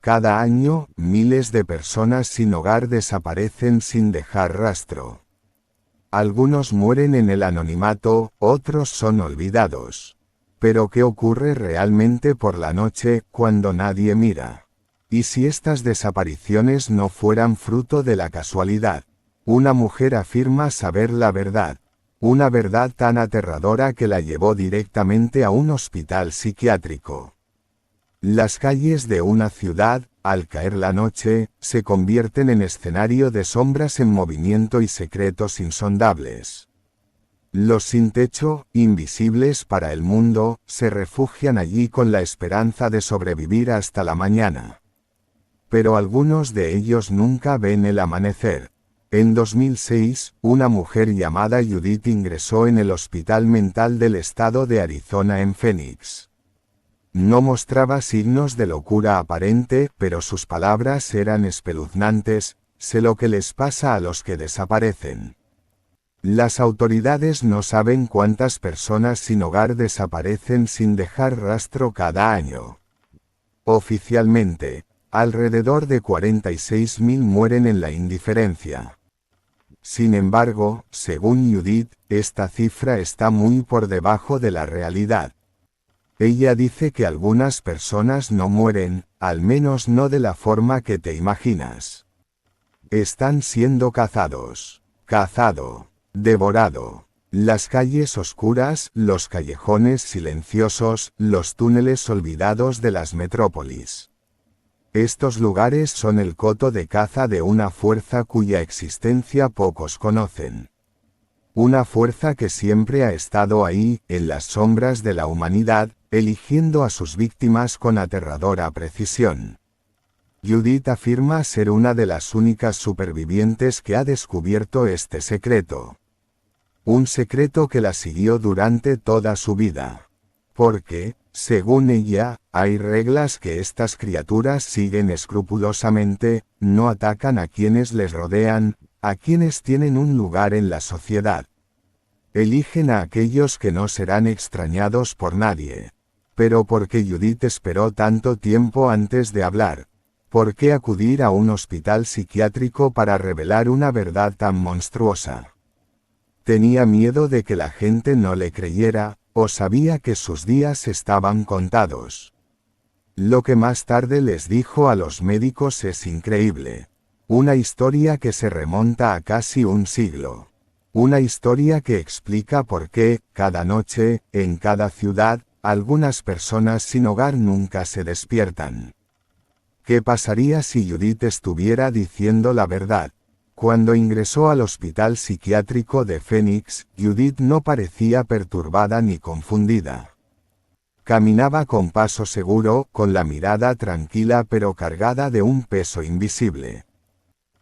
Cada año, miles de personas sin hogar desaparecen sin dejar rastro. Algunos mueren en el anonimato, otros son olvidados. Pero ¿qué ocurre realmente por la noche, cuando nadie mira? ¿Y si estas desapariciones no fueran fruto de la casualidad? Una mujer afirma saber la verdad. Una verdad tan aterradora que la llevó directamente a un hospital psiquiátrico. Las calles de una ciudad, al caer la noche, se convierten en escenario de sombras en movimiento y secretos insondables. Los sin techo, invisibles para el mundo, se refugian allí con la esperanza de sobrevivir hasta la mañana. Pero algunos de ellos nunca ven el amanecer. En 2006, una mujer llamada Judith ingresó en el Hospital Mental del Estado de Arizona en Phoenix. No mostraba signos de locura aparente, pero sus palabras eran espeluznantes: sé lo que les pasa a los que desaparecen. Las autoridades no saben cuántas personas sin hogar desaparecen sin dejar rastro cada año. Oficialmente, alrededor de 46.000 mueren en la indiferencia. Sin embargo, según Judith, esta cifra está muy por debajo de la realidad. Ella dice que algunas personas no mueren, al menos no de la forma que te imaginas. Están siendo cazados, devorado. Las calles oscuras, los callejones silenciosos, los túneles olvidados de las metrópolis. Estos lugares son el coto de caza de una fuerza cuya existencia pocos conocen. Una fuerza que siempre ha estado ahí, en las sombras de la humanidad, eligiendo a sus víctimas con aterradora precisión. Judith afirma ser una de las únicas supervivientes que ha descubierto este secreto. Un secreto que la siguió durante toda su vida. Porque, según ella, hay reglas que estas criaturas siguen escrupulosamente: no atacan a quienes les rodean, a quienes tienen un lugar en la sociedad. Eligen a aquellos que no serán extrañados por nadie. Pero ¿por qué Judith esperó tanto tiempo antes de hablar? ¿Por qué acudir a un hospital psiquiátrico para revelar una verdad tan monstruosa? ¿Tenía miedo de que la gente no le creyera, o sabía que sus días estaban contados? Lo que más tarde les dijo a los médicos es increíble. Una historia que se remonta a casi un siglo. Una historia que explica por qué, cada noche, en cada ciudad, algunas personas sin hogar nunca se despiertan. ¿Qué pasaría si Judith estuviera diciendo la verdad? Cuando ingresó al hospital psiquiátrico de Phoenix, Judith no parecía perturbada ni confundida. Caminaba con paso seguro, con la mirada tranquila pero cargada de un peso invisible.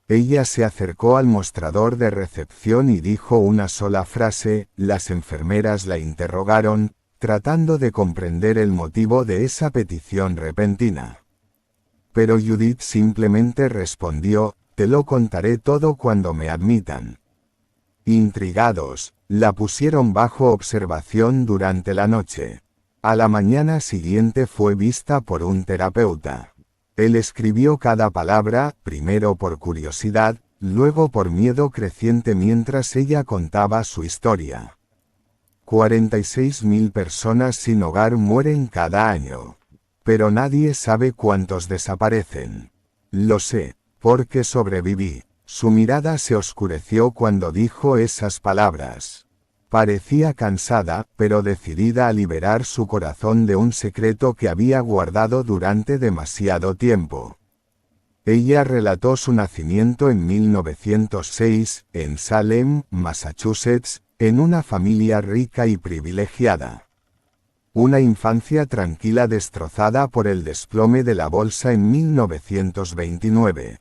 Ella se acercó al mostrador de recepción y dijo una sola frase. Las enfermeras la interrogaron, tratando de comprender el motivo de esa petición repentina. Pero Judith simplemente respondió: te lo contaré todo cuando me admitan. Intrigados, la pusieron bajo observación durante la noche. A la mañana siguiente fue vista por un terapeuta. Él escribió cada palabra, primero por curiosidad, luego por miedo creciente mientras ella contaba su historia. 46.000 personas sin hogar mueren cada año. Pero nadie sabe cuántos desaparecen. Lo sé, porque sobreviví. Su mirada se oscureció cuando dijo esas palabras. Parecía cansada, pero decidida a liberar su corazón de un secreto que había guardado durante demasiado tiempo. Ella relató su nacimiento en 1906, en Salem, Massachusetts, en una familia rica y privilegiada. Una infancia tranquila destrozada por el desplome de la bolsa en 1929.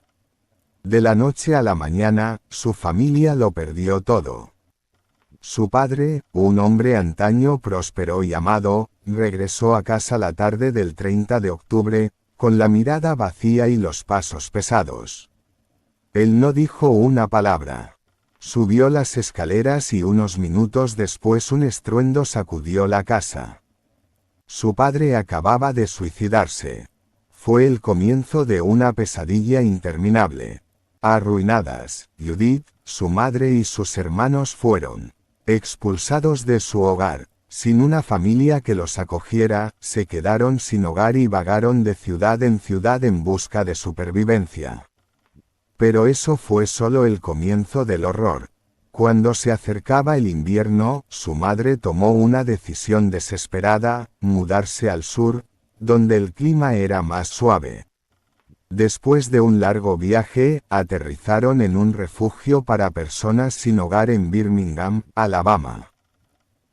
De la noche a la mañana, su familia lo perdió todo. Su padre, un hombre antaño próspero y amado, regresó a casa la tarde del 30 de octubre, con la mirada vacía y los pasos pesados. Él no dijo una palabra. Subió las escaleras y unos minutos después un estruendo sacudió la casa. Su padre acababa de suicidarse. Fue el comienzo de una pesadilla interminable. Arruinadas, Judith, su madre y sus hermanos fueron expulsados de su hogar. Sin una familia que los acogiera, se quedaron sin hogar y vagaron de ciudad en busca de supervivencia. Pero eso fue solo el comienzo del horror. Cuando se acercaba el invierno, su madre tomó una decisión desesperada: mudarse al sur, donde el clima era más suave. Después de un largo viaje, aterrizaron en un refugio para personas sin hogar en Birmingham, Alabama.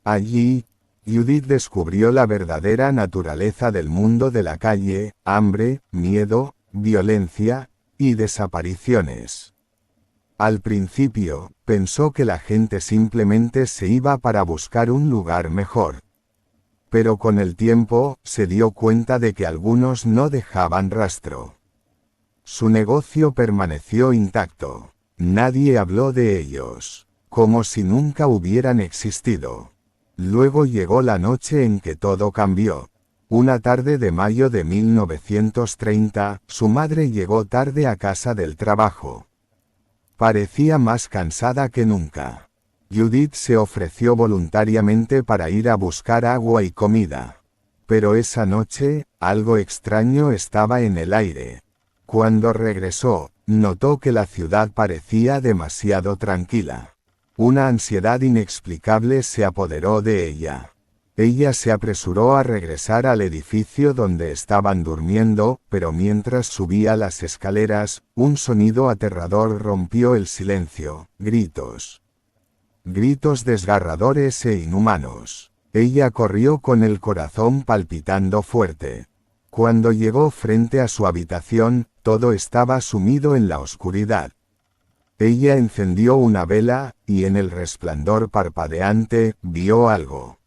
Allí, Judith descubrió la verdadera naturaleza del mundo de la calle: hambre, miedo, violencia y desapariciones. Al principio, pensó que la gente simplemente se iba para buscar un lugar mejor. Pero con el tiempo, se dio cuenta de que algunos no dejaban rastro. Su negocio permaneció intacto. Nadie habló de ellos, como si nunca hubieran existido. Luego llegó la noche en que todo cambió. Una tarde de mayo de 1930, su madre llegó tarde a casa del trabajo. Parecía más cansada que nunca. Judith se ofreció voluntariamente para ir a buscar agua y comida. Pero esa noche, algo extraño estaba en el aire. Cuando regresó, notó que la ciudad parecía demasiado tranquila. Una ansiedad inexplicable se apoderó de ella. Ella se apresuró a regresar al edificio donde estaban durmiendo, pero mientras subía las escaleras, un sonido aterrador rompió el silencio: gritos. Gritos desgarradores e inhumanos. Ella corrió con el corazón palpitando fuerte. Cuando llegó frente a su habitación, todo estaba sumido en la oscuridad. Ella encendió una vela, y en el resplandor parpadeante, vio algo.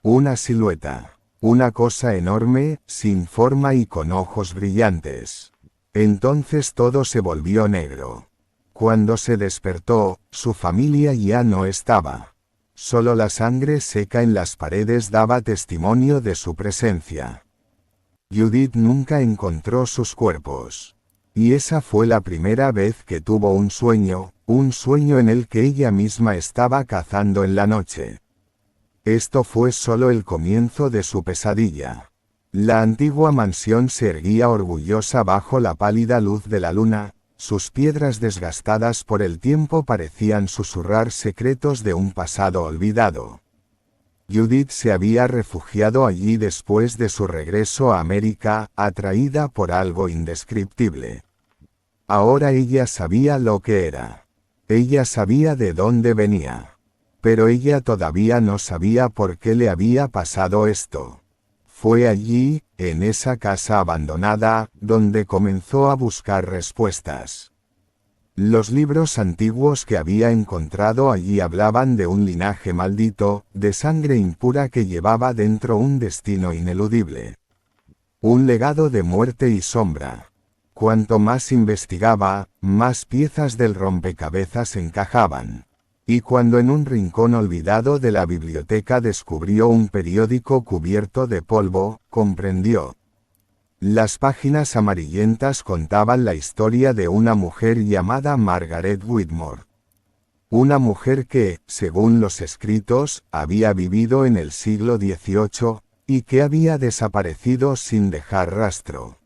Una silueta. Una cosa enorme, sin forma y con ojos brillantes. Entonces todo se volvió negro. Cuando se despertó, su familia ya no estaba. Solo la sangre seca en las paredes daba testimonio de su presencia. Judith nunca encontró sus cuerpos. Y esa fue la primera vez que tuvo un sueño en el que ella misma estaba cazando en la noche. Esto fue solo el comienzo de su pesadilla. La antigua mansión se erguía orgullosa bajo la pálida luz de la luna. Sus piedras desgastadas por el tiempo parecían susurrar secretos de un pasado olvidado. Judith se había refugiado allí después de su regreso a América, atraída por algo indescriptible. Ahora ella sabía lo que era. Ella sabía de dónde venía. Pero ella todavía no sabía por qué le había pasado esto. Fue allí, en esa casa abandonada, donde comenzó a buscar respuestas. Los libros antiguos que había encontrado allí hablaban de un linaje maldito, de sangre impura que llevaba dentro un destino ineludible. Un legado de muerte y sombra. Cuanto más investigaba, más piezas del rompecabezas encajaban. Y cuando en un rincón olvidado de la biblioteca descubrió un periódico cubierto de polvo, comprendió. Las páginas amarillentas contaban la historia de una mujer llamada Margaret Whitmore. Una mujer que, según los escritos, había vivido en el siglo XVIII, y que había desaparecido sin dejar rastro.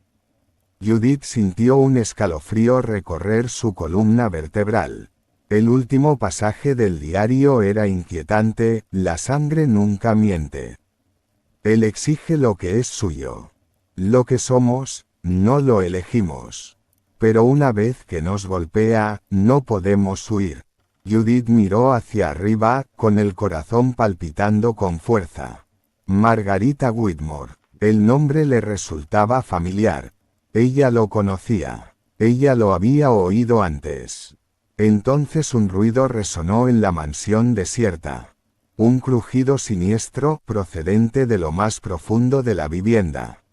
Judith sintió un escalofrío recorrer su columna vertebral. El último pasaje del diario era inquietante: la sangre nunca miente. Él exige lo que es suyo. Lo que somos, no lo elegimos. Pero una vez que nos golpea, no podemos huir. Judith miró hacia arriba, con el corazón palpitando con fuerza. Margarita Whitmore. El nombre le resultaba familiar. Ella lo conocía. Ella lo había oído antes. Entonces un ruido resonó en la mansión desierta. Un crujido siniestro, procedente de lo más profundo de la vivienda.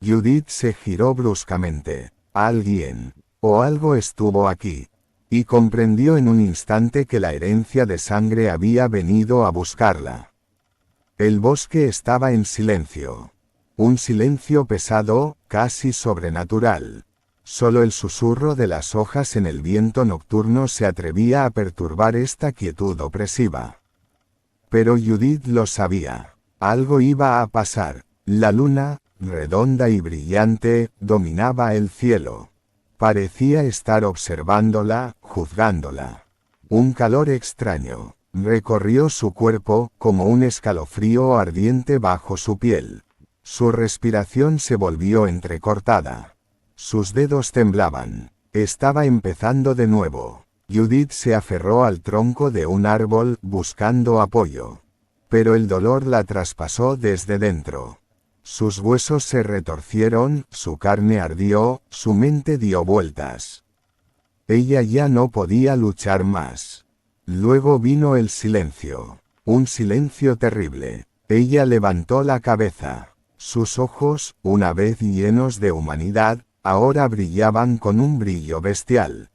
Judith se giró bruscamente. Alguien, o algo estuvo aquí. Y comprendió en un instante que la herencia de sangre había venido a buscarla. El bosque estaba en silencio. Un silencio pesado, casi sobrenatural. Solo el susurro de las hojas en el viento nocturno se atrevía a perturbar esta quietud opresiva. Pero Judith lo sabía. Algo iba a pasar. La luna, redonda y brillante, dominaba el cielo. Parecía estar observándola, juzgándola. Un calor extraño recorrió su cuerpo, como un escalofrío ardiente bajo su piel. Su respiración se volvió entrecortada. Sus dedos temblaban. Estaba empezando de nuevo. Judith se aferró al tronco de un árbol, buscando apoyo. Pero el dolor la traspasó desde dentro. Sus huesos se retorcieron, su carne ardió, su mente dio vueltas. Ella ya no podía luchar más. Luego vino el silencio. Un silencio terrible. Ella levantó la cabeza. Sus ojos, una vez llenos de humanidad, ahora brillaban con un brillo bestial.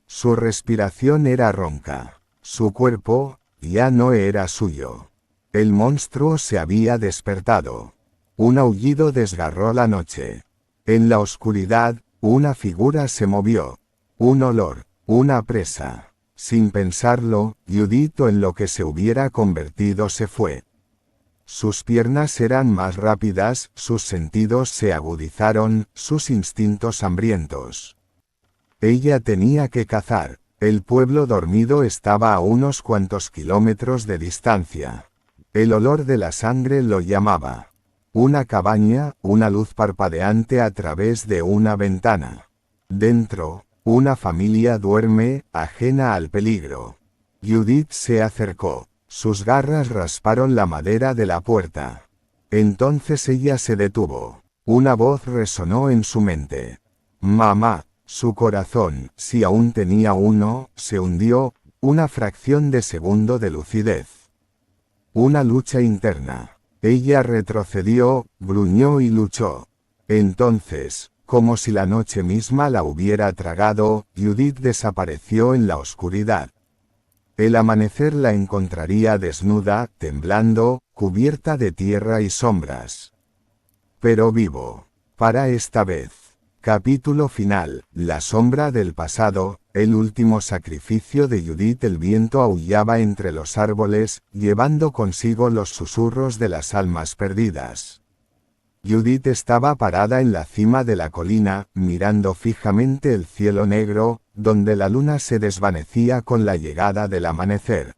Su respiración era ronca. Su cuerpo, ya no era suyo. El monstruo se había despertado. Un aullido desgarró la noche. En la oscuridad, una figura se movió. Un olor, una presa. Sin pensarlo, Judith en lo que se hubiera convertido se fue. Sus piernas eran más rápidas, sus sentidos se agudizaron, sus instintos hambrientos. Ella tenía que cazar. El pueblo dormido estaba a unos cuantos kilómetros de distancia. El olor de la sangre lo llamaba. Una cabaña, una luz parpadeante a través de una ventana. Dentro, una familia duerme, ajena al peligro. Judith se acercó. Sus garras rasparon la madera de la puerta. Entonces ella se detuvo. Una voz resonó en su mente. Mamá. Su corazón, si aún tenía uno, se hundió, una fracción de segundo de lucidez. Una lucha interna. Ella retrocedió, gruñó y luchó. Entonces, como si la noche misma la hubiera tragado, Judith desapareció en la oscuridad. El amanecer la encontraría desnuda, temblando, cubierta de tierra y sombras. Pero vivo. Para esta vez. Capítulo final. La sombra del pasado, el último sacrificio de Judith. El viento aullaba entre los árboles, llevando consigo los susurros de las almas perdidas. Judith estaba parada en la cima de la colina, mirando fijamente el cielo negro, donde la luna se desvanecía con la llegada del amanecer.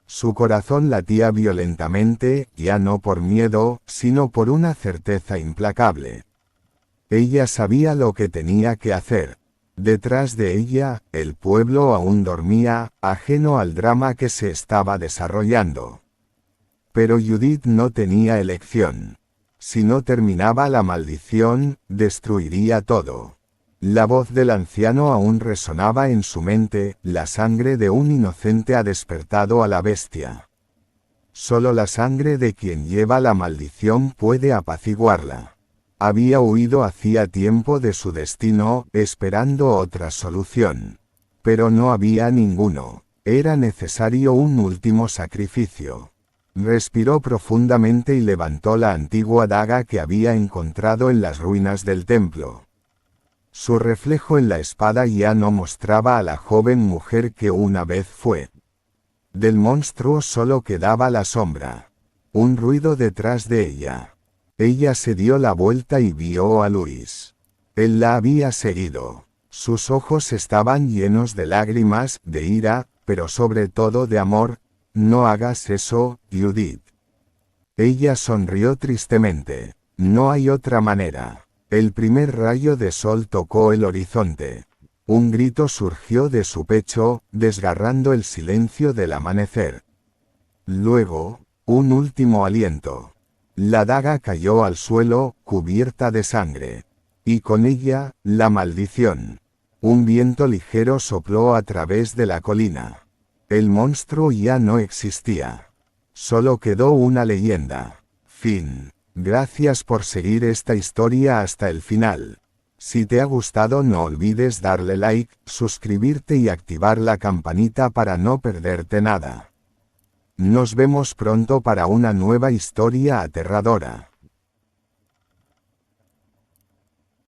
Su corazón latía violentamente, ya no por miedo, sino por una certeza implacable. Ella sabía lo que tenía que hacer. Detrás de ella, el pueblo aún dormía, ajeno al drama que se estaba desarrollando. Pero Judith no tenía elección. Si no terminaba la maldición, destruiría todo. La voz del anciano aún resonaba en su mente, la sangre de un inocente ha despertado a la bestia. Solo la sangre de quien lleva la maldición puede apaciguarla. Había huido hacía tiempo de su destino, esperando otra solución. Pero no había ninguno. Era necesario un último sacrificio. Respiró profundamente y levantó la antigua daga que había encontrado en las ruinas del templo. Su reflejo en la espada ya no mostraba a la joven mujer que una vez fue. Del monstruo solo quedaba la sombra. Un ruido detrás de ella. Ella se dio la vuelta y vio a Luis. Él la había seguido. Sus ojos estaban llenos de lágrimas, de ira, pero sobre todo de amor. No hagas eso, Judith. Ella sonrió tristemente. No hay otra manera. El primer rayo de sol tocó el horizonte. Un grito surgió de su pecho, desgarrando el silencio del amanecer. Luego, un último aliento. La daga cayó al suelo, cubierta de sangre. Y con ella, la maldición. Un viento ligero sopló a través de la colina. El monstruo ya no existía. Solo quedó una leyenda. Fin. Gracias por seguir esta historia hasta el final. Si te ha gustado no olvides darle like, suscribirte y activar la campanita para no perderte nada. Nos vemos pronto para una nueva historia aterradora.